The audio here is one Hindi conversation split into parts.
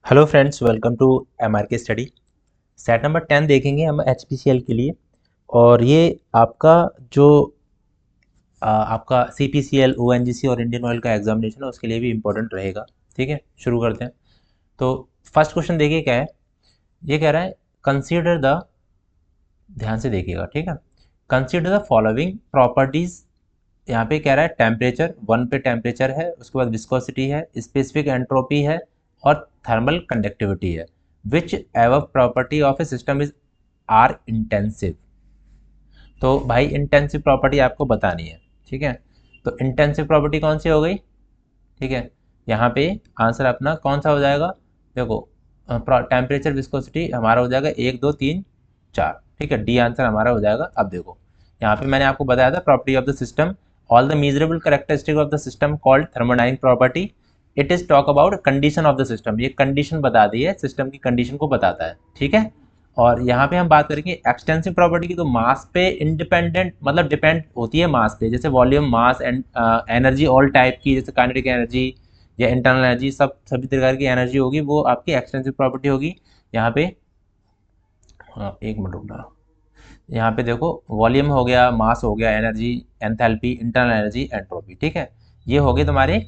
Hello friends, welcome to MRK study. Set number 10 देखेंगे हम एचपीसीएल के लिए। और ये आपका जो आपका सीपीसीएल, ओएनजीसी और इंडियन ऑयल का एग्जामिनेशन है उसके लिए भी इम्पोर्टेंट रहेगा। ठीक है, शुरू करते हैं। तो फर्स्ट क्वेश्चन देखिए क्या है। ये कह रहा है कंसीडर द, ध्यान से देखिएगा, ठीक है। Consider the following properties. यहाँ पे कह रहा है टेम्परेचर, वन पे टेम्परेचर है, उसके बाद विस्कोसिटी है, स्पेसिफिक एंट्रोपी है और थर्मल कंडक्टिविटी है। Whichever property of a system is are intensive. तो भाई इंटेंसिव प्रॉपर्टी आपको बतानी है, ठीक है। तो इंटेंसिव प्रॉपर्टी कौन सी हो गई, ठीक है। यहाँ पे आंसर अपना कौन सा हो जाएगा, देखो टेम्परेचर विस्कोसिटी हमारा हो जाएगा 1 2 3 4, ठीक है। डी आंसर हमारा हो जाएगा। अब देखो यहाँ पे मैंने आपको बताया था property of the system, all the measurable characteristic of the system called thermodynamic property. It is talk about condition of the system. ये कंडीशन बता दी है, सिस्टम की कंडीशन को बताता है, ठीक है। और यहाँ पे हम बात करेंगे एक्सटेंसिव प्रॉपर्टी की, तो मास पे इंडिपेंडेंट, मतलब डिपेंड होती है मास पे, जैसे volume, mass and energy all type की, जैसे काइनेटिक एनर्जी या इंटरनल एनर्जी, सब सभी प्रकार की एनर्जी होगी, वो आपकी एक्सटेंसिव प्रॉपर्टी होगी। यहाँ पे हाँ, एक मिनट रुकना। यहाँ पे देखो वॉल्यूम हो गया, मास हो गया, energy, enthalpy, internal energy, entropy, ठीक है। ये हो गए तुम्हारे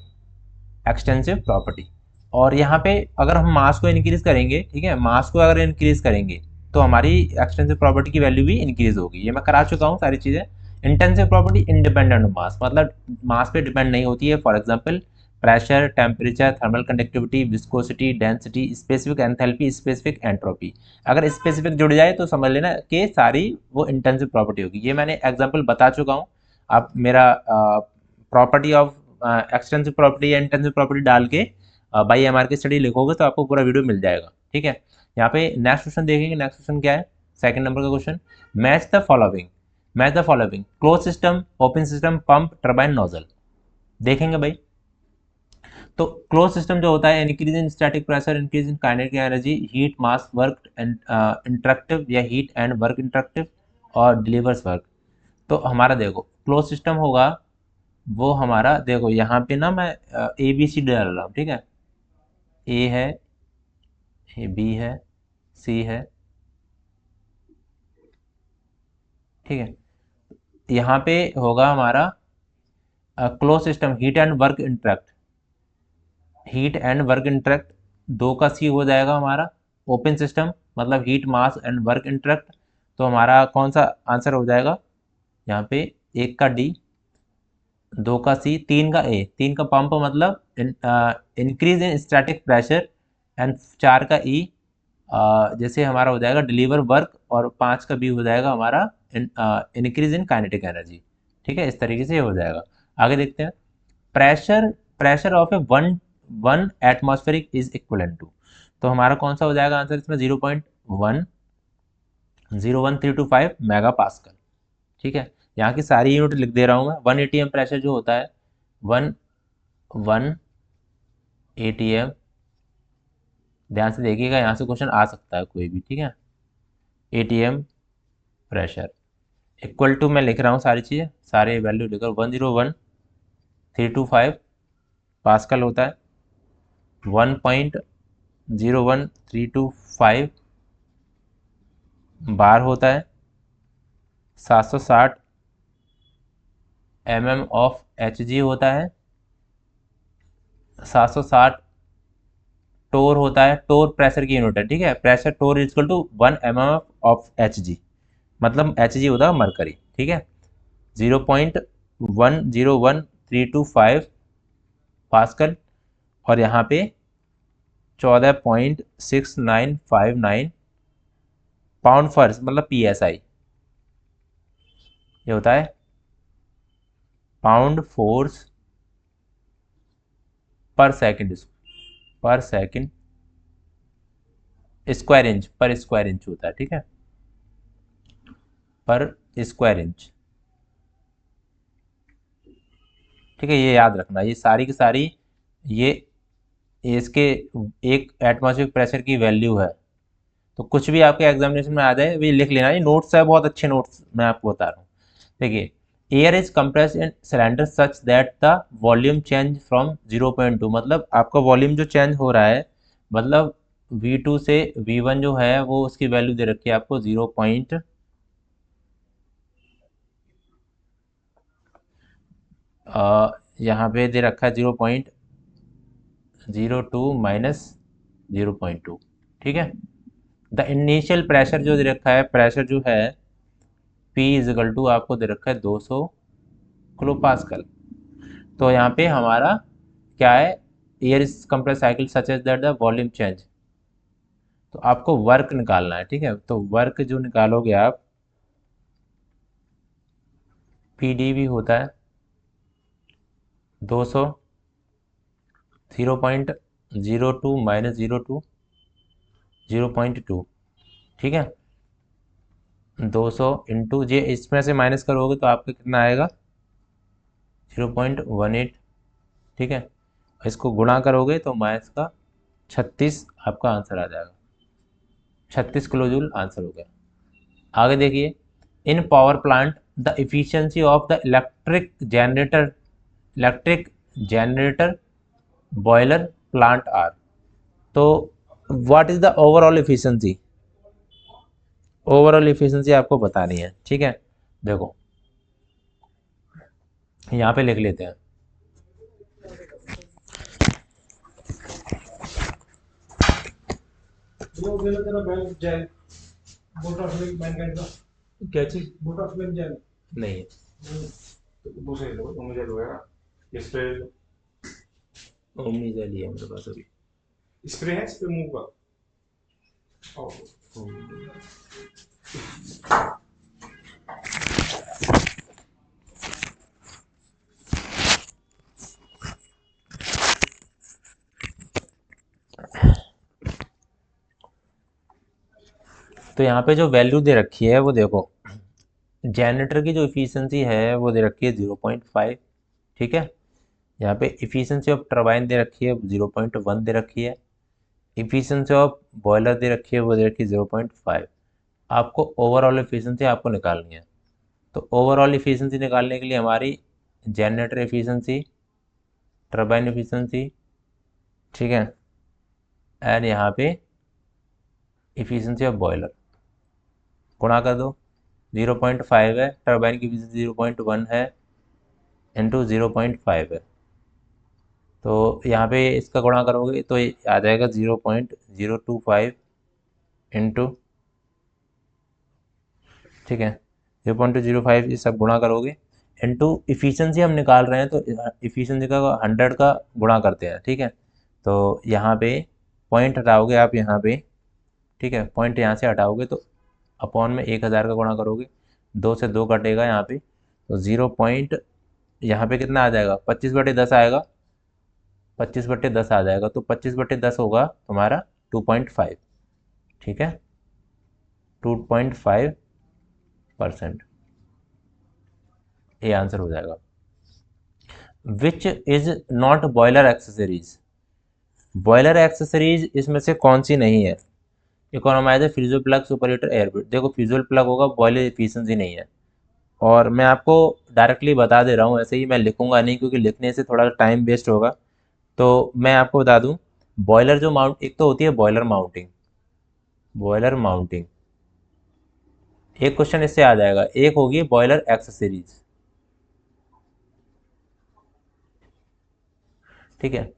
एक्सटेंसिव प्रॉपर्टी। और यहाँ पे अगर हम मास को इंक्रीज करेंगे, ठीक है, मास को अगर इंक्रीज करेंगे तो हमारी एक्सटेंसिव प्रॉपर्टी की वैल्यू भी इंक्रीज होगी। ये मैं करा चुका हूँ सारी चीज़ें। Intensive property independent of mass, मतलब मास पे डिपेंड नहीं होती है। For example pressure, temperature, thermal conductivity, viscosity, density, specific enthalpy, specific entropy. अगर स्पेसिफिक जुड़ जाए तो समझ लेना कि सारी वो इंटेंसिव प्रॉपर्टी होगी। ये मैंने एग्जाम्पल बता चुका हूँ। आप मेरा प्रॉपर्टी ऑफ एक्सटेंसिव प्रॉपर्टी या इंटेंसिव प्रॉपर्टी डाल के बाई एम आर की स्टडी लिखोगे तो आपको पूरा वीडियो मिल जाएगा, ठीक है। यहाँ पे नेक्स्ट क्वेश्चन देखेंगे। नेक्स्ट क्वेश्चन क्या है, सेकंड नंबर का question. Match the following, match the following close system, open system, pump, turbine, nozzle. देखेंगे भाई। तो क्लोज सिस्टम जो होता है, increase in static pressure, increase in kinetic energy, heat, mass, work and interactive या हीट एंड वर्क इंटरेक्टिव और डिलीवर्स वर्क। तो हमारा देखो क्लोज सिस्टम होगा, वो हमारा देखो यहाँ पे ना मैं ए बी सी डाल रहा हूँ, ठीक है। ए है, ए बी है, सी है, ठीक है। यहाँ पे होगा हमारा close system heat and work interact, heat and work interact, दो का सी हो जाएगा हमारा। ओपन सिस्टम मतलब heat, mass and work interact, तो हमारा कौन सा आंसर हो जाएगा यहाँ पे, एक का डी, दो का सी, तीन का ए, तीन का पंप मतलब increase in static pressure and चार का ई, जैसे हमारा हो जाएगा डिलीवर वर्क, और पाँच का बी हो जाएगा हमारा इंक्रीज इन काइनेटिक एनर्जी, ठीक है। इस तरीके से ये हो जाएगा। आगे देखते हैं। Pressure, pressure of a one one atmospheric is equivalent to, तो हमारा कौन सा हो जाएगा आंसर इसमें, 0.101325 मेगा पास्कल, ठीक है। यहाँ की सारी यूनिट लिख दे रहा हूँ मैं। 1 atm प्रेशर जो होता है, वन वन एटीएम, ध्यान से देखिएगा, यहाँ से क्वेश्चन आ सकता है कोई भी, ठीक है। एटीएम प्रेशर इक्वल टू, मैं लिख रहा हूँ सारी चीज़ें, सारे वैल्यू लिखकर, 101,325 पास्कल होता है, 1.01325 बार होता है, 760 ऑफ एच जी होता है, 760 टोर होता है। टोर प्रेशर की यूनिट है, ठीक है। Pressure torr is equal to 1 of H G, मतलब एच जी होता है मरकरी, ठीक है। 0.101325 पास्कल, और यहाँ पे 14.6959 पाउंड फर्स मतलब पी एस आई, ये होता है पाउंड फोर्स पर सेकंड, पर सेकंड स्क्वायर इंच, पर स्क्वायर इंच होता है, ठीक है, पर स्क्वायर इंच, ठीक है। ये याद रखना, ये सारी की सारी, ये इसके एक एटमॉस्फेरिक प्रेशर की वैल्यू है। तो कुछ भी आपके एग्जामिनेशन में आ जाए ये लिख लेना। ये नोट्स है, बहुत अच्छे नोट्स मैं आपको बता रहा हूँ। देखिए, air is compressed in cylinder such that the volume change from 0.2, मतलब आपका वॉल्यूम जो चेंज हो रहा है, मतलब V2 से V1 जो है वो उसकी वैल्यू दे रखी है आपको 0. यहाँ पे दे रखा है 0.02 माइनस 0.2, ठीक है। द इनिशियल प्रेशर जो दे रखा है, प्रेशर जो है P इजिकल टू आपको दे रखा है 200 किलो पास्कल। तो यहाँ पे हमारा क्या है, air is compress cycle such as that the volume change. तो आपको वर्क निकालना है, ठीक है। तो वर्क जो निकालोगे आप, पी डी भी होता है 200, 0.02 माइनस 0.2, ठीक है। 200 इंटू जे, इसमें से माइनस करोगे तो आपका कितना आएगा 0.18, ठीक है। इसको गुणा करोगे तो माइनस का 36 आपका आंसर आ जाएगा। 36 किलो जूल आंसर हो गया। आगे देखिए, in power plant the efficiency of the electric generator boiler plant are. तो what is the overall efficiency आपको बतानी है, ठीक है। देखो यहाँ पे लिख लेते हैं। क्या चीज नहीं है, ओमनी जेल ही है मेरे पास अभी। स्प्रे है, स्प्रे मुंह का। तो यहाँ पे जो वैल्यू दे रखी है वो देखो, जनरेटर की जो इफिशियंसी है वो दे रखी है 0.5, ठीक है। यहाँ पे इफिशियंसी ऑफ टरबाइन दे रखी है 0.1 दे रखी है। इफिशियंसी ऑफ बॉयलर दे रखी है वो दे रखी है 0.5। आपको ओवरऑल इफिशियंसी आपको निकालनी है। तो ओवरऑल इफिशियंसी निकालने के लिए हमारी जनरेटर इफिशियंसी, टरबाइन इफिशियंसी, ठीक है, एंड यहाँ पे इफिशियंसी ऑफ बॉयलर गुणा कर दो। 0.5 है, टरबाइन की इफिशियंसी 0.1 है, इंटू 0.5 है। तो यहाँ पे इसका गुणा करोगे तो ये आ जाएगा 0.025 इंटू, ठीक है, 0.005, ये सब गुणा करोगे इंटू इफिशियंसी हम निकाल रहे हैं तो इफिशियंसी का 100 का गुणा करते हैं, ठीक है। तो यहाँ पे पॉइंट हटाओगे आप यहाँ पे, ठीक है, पॉइंट यहाँ से हटाओगे तो अपॉन में 1000 का गुणा करोगे, 2 से 2 कटेगा यहाँ पे, तो 0 पॉइंट यहाँ पे कितना आ जाएगा, 25/10 आएगा, 25/10 आ जाएगा। तो 25/10 होगा तुम्हारा 2.5, ठीक है, 2.5%, ये आंसर हो जाएगा। Which is not boiler accessories, boiler accessories इसमें से कौन सी नहीं है। Economiser, fusible plug, super heater, एयरब्रिड। देखो फ्यूजल प्लग होगा, बॉयलर एफिशिएंसी नहीं है। और मैं आपको डायरेक्टली बता दे रहा हूँ, ऐसे ही मैं लिखूंगा नहीं क्योंकि लिखने से थोड़ा टाइम वेस्ट होगा। तो मैं आपको बता दूं, बॉयलर जो माउंट, एक तो होती है बॉयलर माउंटिंग, बॉयलर माउंटिंग, एक क्वेश्चन इससे आ जाएगा। एक होगी बॉयलर एक्सेसरीज, ठीक है।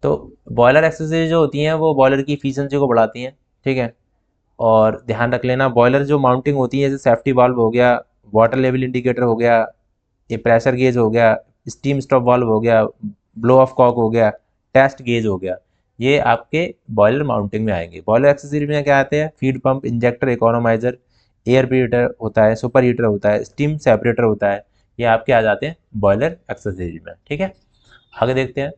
तो बॉयलर एक्सेसरीज जो होती हैं वो बॉयलर की इफिशियंसी को बढ़ाती हैं, ठीक है। और ध्यान रख लेना, बॉयलर जो माउंटिंग होती है, जैसे सेफ्टी वाल्व हो गया, वाटर लेवल इंडिकेटर हो गया, ये प्रेशर गेज हो गया, स्टीम स्टॉप वाल्व हो गया, ब्लो ऑफ कॉक हो गया, टेस्ट गेज हो गया, ये आपके बॉयलर माउंटिंग में आएंगे। बॉयलर एक्सेसरीज में क्या आते हैं, feed pump, injector, economiser, air preheater होता है, सुपर हीटर होता है, स्टीम सेपरेटर होता है, ये आपके आ जाते हैं बॉयलर एक्सेसरीज में, ठीक है। आगे देखते हैं,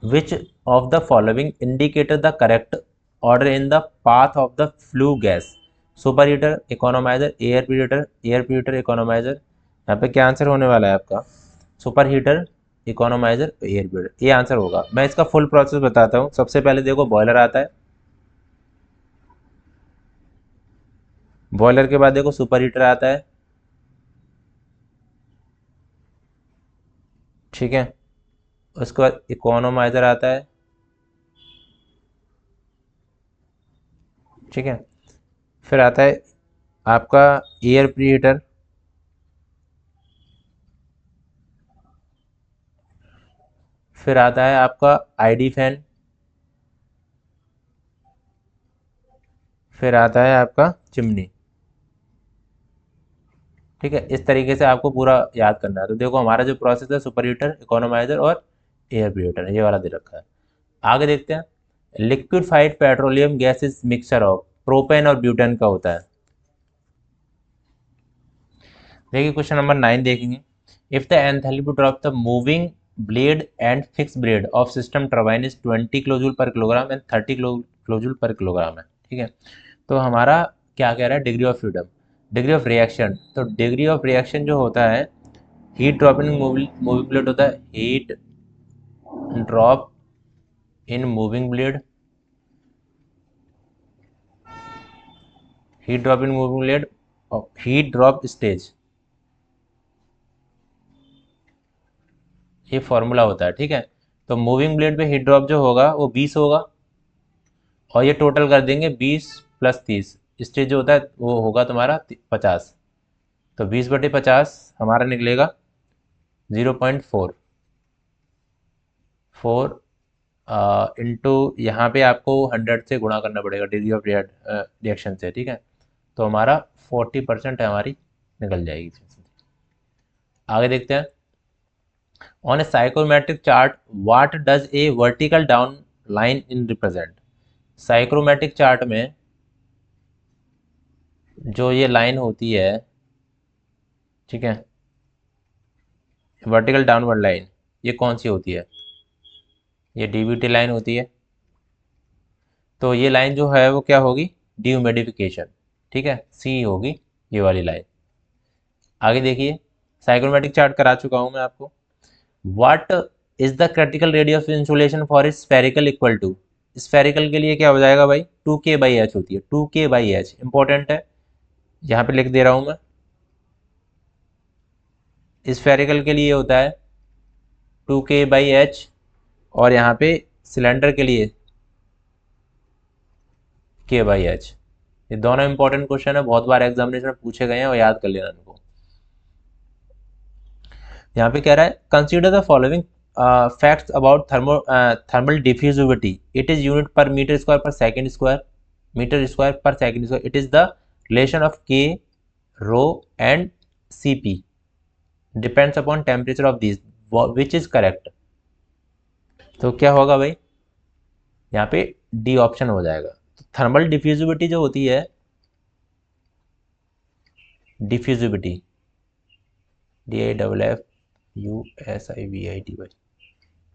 which of the following indicated the correct order in the path of the flue gas, superheater, economiser, air preheater, economiser. यहाँ पे क्या आंसर होने वाला है आपका, super heater, economiser, air preheater, ये आंसर होगा। मैं इसका फुल प्रोसेस बताता हूँ। सबसे पहले देखो बॉयलर आता है, बॉयलर के बाद देखो सुपर हीटर आता है, ठीक है। उसके बाद इकोनोमाइजर आता है, ठीक है। फिर आता है आपका एयर प्रीहीटर, फिर आता है आपका आईडी फैन, फिर आता है आपका चिमनी। ठीक है, इस तरीके से आपको पूरा याद करना है। तो देखो हमारा जो प्रोसेस है, सुपर हीटर, इकोनोमाइजर और एयर प्रीहीटर, ये वाला दे रखा है। आगे देखते हैं। Liquefied petroleum gas is mixture of propane और ब्यूटेन का होता है। देखिए क्वेश्चन नंबर 9 देखेंगे। If the enthalpy of the moving blade and fix blade of system turbine is 20 kilojoule पर किलोग्राम एंड 30 किलोजूल पर किलोग्राम है। ठीक है, तो हमारा क्या कह रहा है, degree of freedom, degree of reaction. तो डिग्री ऑफ रिएक्शन जो होता है, heat drop in moving blade होता है, heat drop in moving blade, heat drop in moving blade, heat drop stage, ये फॉर्मूला होता है। ठीक है, तो मूविंग ब्लेड पे हीट ड्रॉप जो होगा वो 20 होगा, और ये टोटल कर देंगे 20 प्लस 30, स्टेज जो होता है वो होगा तुम्हारा 50। तो 20/50 हमारा निकलेगा 0.4 इंटू, यहाँ पे आपको 100 से गुणा करना पड़ेगा डिग्री ऑफ रिएक्शन से। ठीक है, तो हमारा 40% है, हमारी निकल जाएगी। आगे देखते हैं। On A psychrometric chart what does a vertical down line in represent. Psychrometric chart में जो ये लाइन होती है, ठीक है, वर्टिकल डाउनवर्ड लाइन, ये कौन सी होती है, ये डीवीटी लाइन होती है। तो ये लाइन जो है वो क्या होगी, ड्यूमिडिफिकेशन। ठीक है, सी होगी ये वाली लाइन। आगे देखिए, साइक्रोमेट्रिक चार्ट करा चुका हूं मैं आपको। What is the critical radius of insulation for spherical equal to, spherical के लिए क्या हो जाएगा भाई, 2K/H होती है, 2K/H इंपॉर्टेंट है, यहाँ पे लिख दे रहा हूँ मैं। स्फेरिकल के लिए होता है 2K/H, और यहाँ पे सिलेंडर के लिए K/H। ये दोनों इंपॉर्टेंट क्वेश्चन है, बहुत बार एग्जामिनेशन में पूछे गए हैं, और याद कर लेना इनको। यहाँ पे कह रहा है consider the following facts about thermal diffusivity, it is unit per metre square per second square, metre square per second square. It is the relation of K, rho and Cp depends upon temperature of this, which is correct. तो क्या होगा भाई, यहाँ पे डी ऑप्शन हो जाएगा। तो थर्मल डिफ्यूजिविटी जो होती है, डिफ्यूजिविटी, DIFFUSIVITY,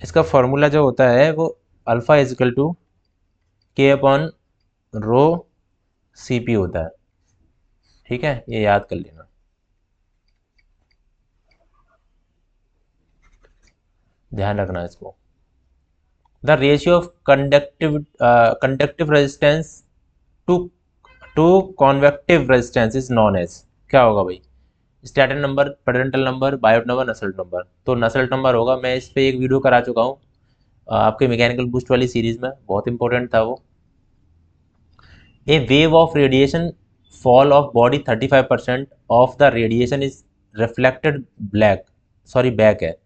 इसका फॉर्मूला जो होता है वो alpha equal to K/ρ Cp होता है। ठीक है, ये याद कर लेना, ध्यान रखना इसको। The ratio of conductive resistance to to convective resistance is known as, क्या होगा भाई, Stanton number, Prandtl number, Biot number, Nusselt number. तो नसल्ट नंबर होगा, मैं इस पे एक वीडियो करा चुका हूँ आपके मैकेनिकल बूस्ट वाली सीरीज में, बहुत इंपॉर्टेंट था वो। A wave of radiation fall of body 35% of the radiation is reflected black, sorry back है।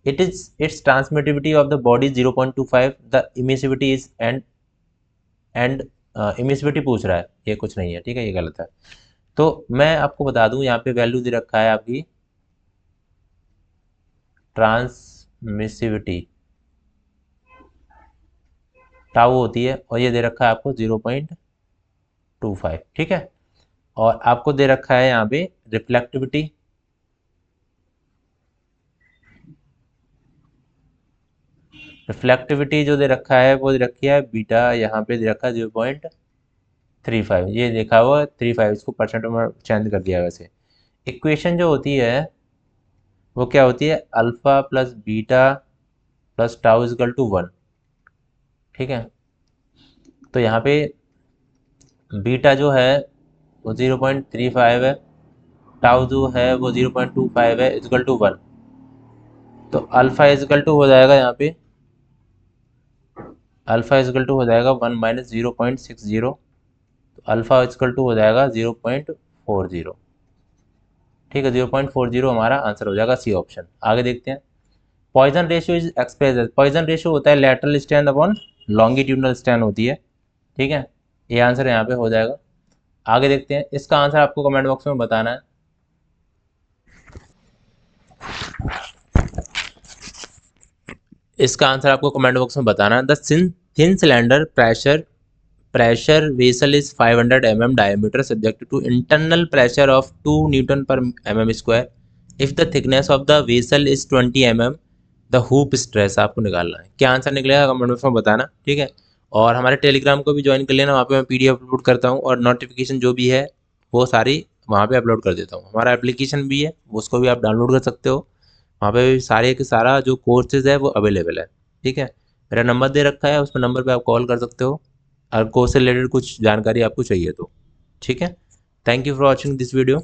It is its transmittivity of the body 0.25, the emissivity is and emissivity पूछ रहा है, ये कुछ नहीं है। ठीक है, ये गलत है। तो मैं आपको बता दूं, यहाँ पे वैल्यू दे रखा है आपकी ट्रांसमिसिविटी, टाउ होती है, और ये दे रखा है आपको 0.25। ठीक है, और आपको दे रखा है यहाँ पे रिफ्लेक्टिविटी, रिफ्लेक्टिविटी जो दे रखा है वो दे रखी है बीटा, यहाँ पे दे रखा है 0.35, ये देखा हुआ 35, इसको परसेंट में चेंज कर दिया। वैसे इक्वेशन जो होती है वो क्या होती है, alpha plus beta plus tau equal to 1। ठीक है, तो यहाँ पे बीटा जो है वो 0.35 है, टाउ जो है वो 0.25 है, इजकल टू 1। तो अल्फा इजकल टू हो जाएगा यहाँ पे, अल्फा इजकल टू हो जाएगा 1 - 0.60, अल्फ़ा इक्वल टू हो जाएगा 0.40। ठीक है, 0.40 हमारा आंसर हो जाएगा सी ऑप्शन। आगे देखते हैं। Poisson ratio is express, Poisson ratio होता है lateral strand upon longitudinal strand होती है। ठीक है, ये आंसर यहाँ पे हो जाएगा। आगे देखते हैं, इसका आंसर आपको कमेंट बॉक्स में बताना है। इसका आंसर आपको कमेंट बॉक्स में बताना है। The thin cylinder pressure vessel is 500 mm diameter subject to internal pressure of 2 Newton per mm square. If the thickness of the vessel is 20 mm, the hoop stress आपको निकालना है। क्या आंसर निकलेगा कमेंट बॉक्स में बताना। ठीक है, और हमारे टेलीग्राम को भी ज्वाइन कर लेना, वहाँ पे मैं पीडीएफ अपलोड करता हूँ और नोटिफिकेशन जो भी है वो सारी वहाँ पे अपलोड कर देता हूँ। हमारा एप्लीकेशन भी है, उसको भी आप डाउनलोड कर सकते हो। वहाँ पे सारे के सारा जो कोर्सेज है वो अवेलेबल है। ठीक है, मेरा नंबर दे रखा है, उस पर नंबर पे आप कॉल कर सकते हो अगर कोर्स से रिलेटेड कुछ जानकारी आपको चाहिए तो। ठीक है, thank you for watching this video.